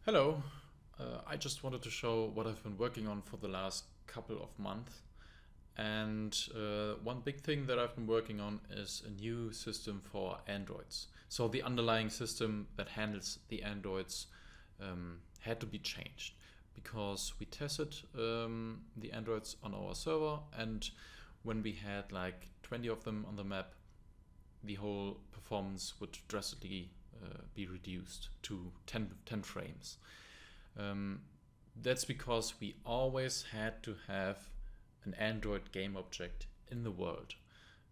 Hello, I just wanted to show what I've been working on for the last couple of months. And one big thing that I've been working on is a new system for Androids. So the underlying system that handles the Androids had to be changed because we tested the Androids on our server, and when we had like 20 of them on the map, the whole performance would drastically be reduced to 10 frames. Um, that's because we always had to have an Android game object in the world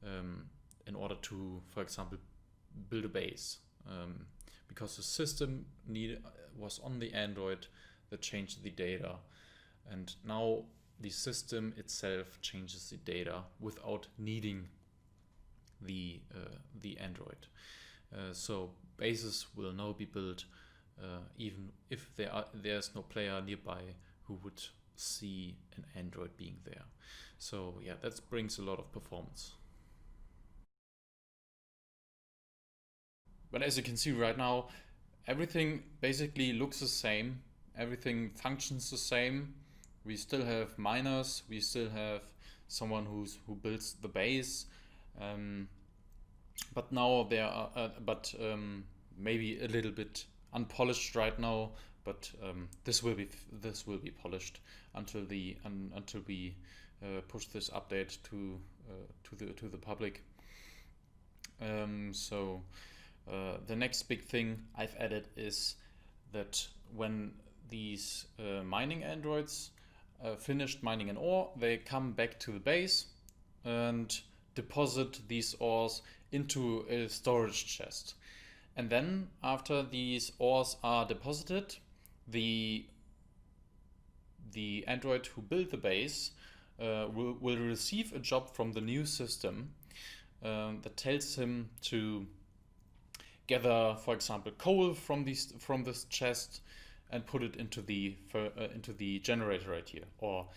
um, in order to, for example, build a base. Because the system was on the Android that changed the data, and now the system itself changes the data without needing the Android. So bases will now be built even if there's no player nearby who would see an Android being there. So yeah, that brings a lot of performance. But as you can see right now, everything basically looks the same. Everything functions the same. We still have miners. We still have someone who builds the base. Um, but now there are, maybe a little bit unpolished right now. But this will be polished until we push this update to the public. So the next big thing I've added is that when these mining androids finished mining an ore, they come back to the base and deposit these ores into a storage chest. And then after these ores are deposited, the android who built the base will receive a job from the new system that tells him to gather, for example, coal from this chest and put it into the generator right here, or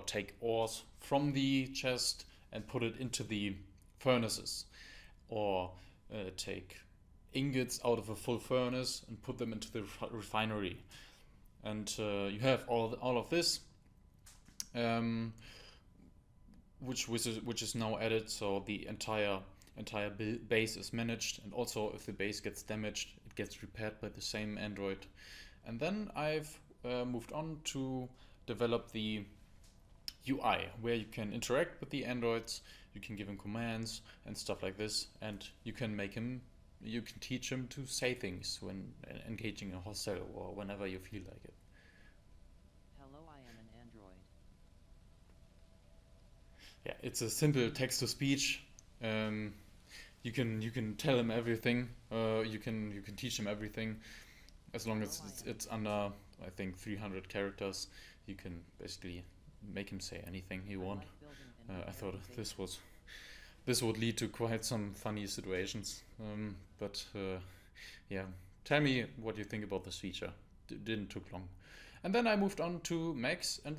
take ores from the chest and put it into the furnaces, or take ingots out of a full furnace and put them into the refinery. And you have all of this, which is now added, so the entire base is managed, and also if the base gets damaged, it gets repaired by the same android. And then I've moved on to develop the UI, where you can interact with the androids, you can give him commands and stuff like this, and you can teach him to say things when engaging a hostile or whenever you feel like it. Hello, I am an android. Yeah, it's a simple text to speech. You can tell him everything. You can teach him everything as long as it's under, I think, 300 characters. You can basically make him say anything he wants. I thought this would lead to quite some funny situations. But yeah, tell me what you think about this feature. Didn't took long. And then I moved on to Mechs and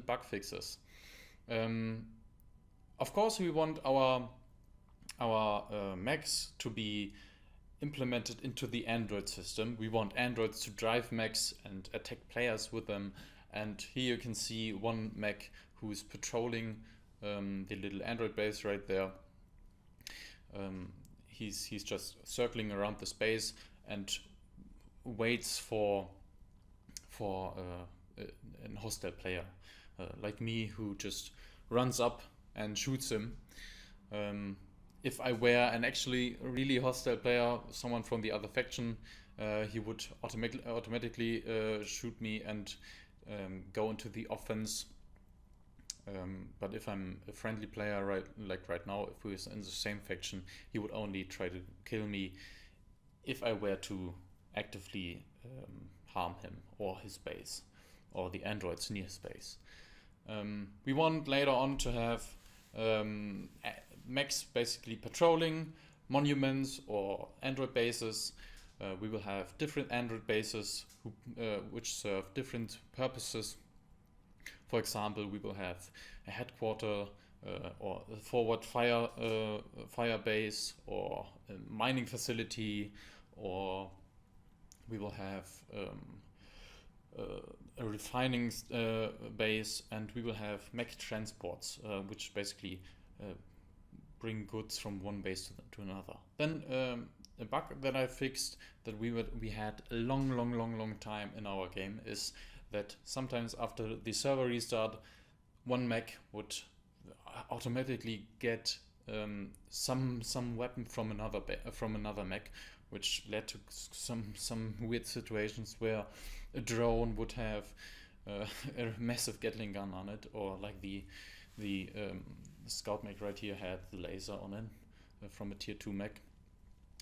bug fixes. Um, of course, we want our Mechs to be implemented into the Android system. We want androids to drive mechs and attack players with them. And here you can see one mech who's patrolling the little android base right there. He's just circling around the space and waits for a hostile player like me, who just runs up and shoots him. If I were an actually really hostile player, someone from the other faction, he would automatically shoot me and go into the offense. But if I'm a friendly player, right now, if we're in the same faction, he would only try to kill me if I were to actively harm him or his base, or the androids near his base. We want later on to have mechs basically patrolling monuments or android bases. We will have different android bases which serve different purposes. For example, we will have a headquarter or a forward fire base, or a mining facility, or we will have a refining base, and we will have mech transports, which basically bring goods from one base to another. Then a bug that I fixed that we had a long time in our game is that sometimes after the server restart, one mech would automatically get some weapon from another mech, which led to some weird situations where a drone would have a massive Gatling gun on it, or like the scout mech right here had the laser on it from a tier 2 mech.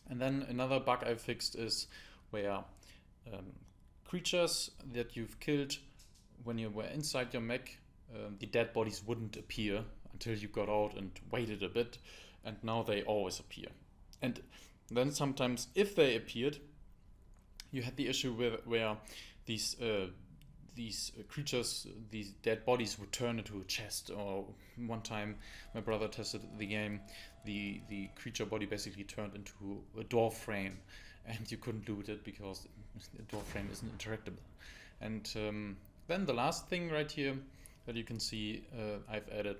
And then another bug I fixed is where creatures that you've killed when you were inside your mech, the dead bodies wouldn't appear until you got out and waited a bit, and now they always appear. And then sometimes if they appeared, you had the issue where these creatures, these dead bodies would turn into a chest. Or one time my brother tested the game, the creature body basically turned into a door frame, and you couldn't loot it because the door frame isn't interactable. And then the last thing right here that you can see I've added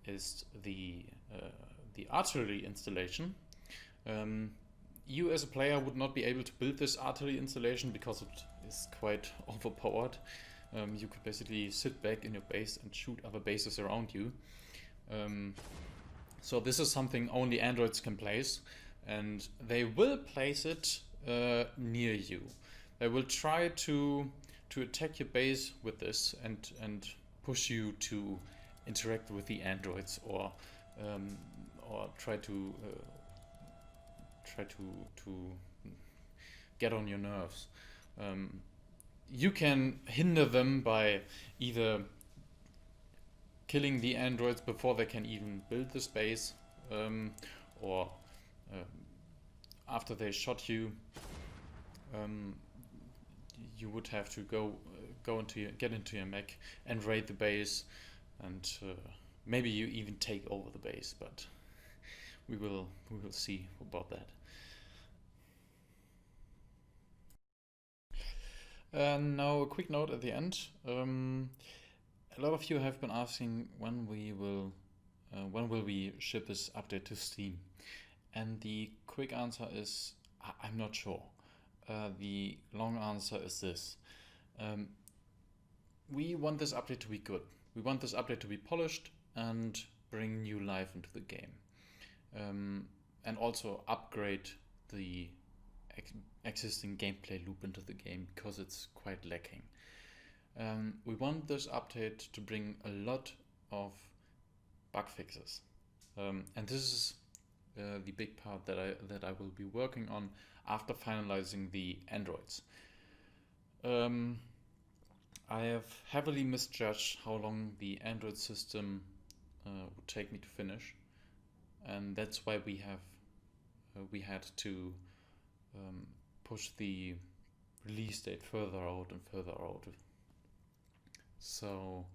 is the Artery installation. You as a player would not be able to build this Artery installation because it is quite overpowered. You could basically sit back in your base and shoot other bases around you. So this is something only androids can place, and they will place it near you. They will try to attack your base with this and push you to interact with the androids, or try to get on your nerves. You can hinder them by either killing the androids before they can even build the space, or after they shot you, you would have to get into your mech and raid the base, and maybe you even take over the base, but we will see about that. Now a quick note at the end. A lot of you have been asking when will we ship this update to Steam, and the quick answer is I'm not sure. The long answer is this: we want this update to be good. We want this update to be polished and bring new life into the game, and also upgrade the existing gameplay loop into the game, because it's quite lacking. We want this update to bring a lot of bug fixes, and this is the big part that I will be working on after finalizing the androids. I have heavily misjudged how long the android system would take me to finish, and that's why we had to push the release date further out and further out. So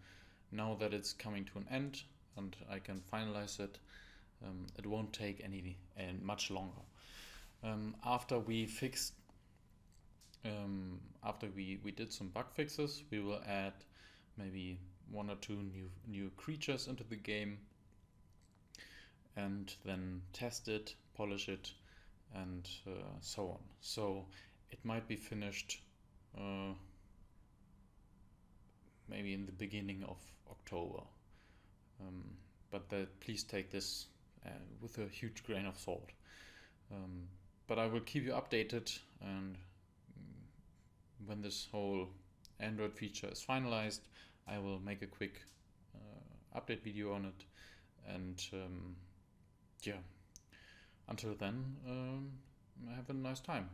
now that it's coming to an end and I can finalize it, it won't take any much longer. After we fixed, after we did some bug fixes, we will add maybe 1 or 2 new creatures into the game, and then test it, polish it, and so on. So it might be finished maybe in the beginning of October, but please take this with a huge grain of salt. But I will keep you updated, and when this whole Android feature is finalized, I will make a quick update video on it, and yeah, until then, have a nice time.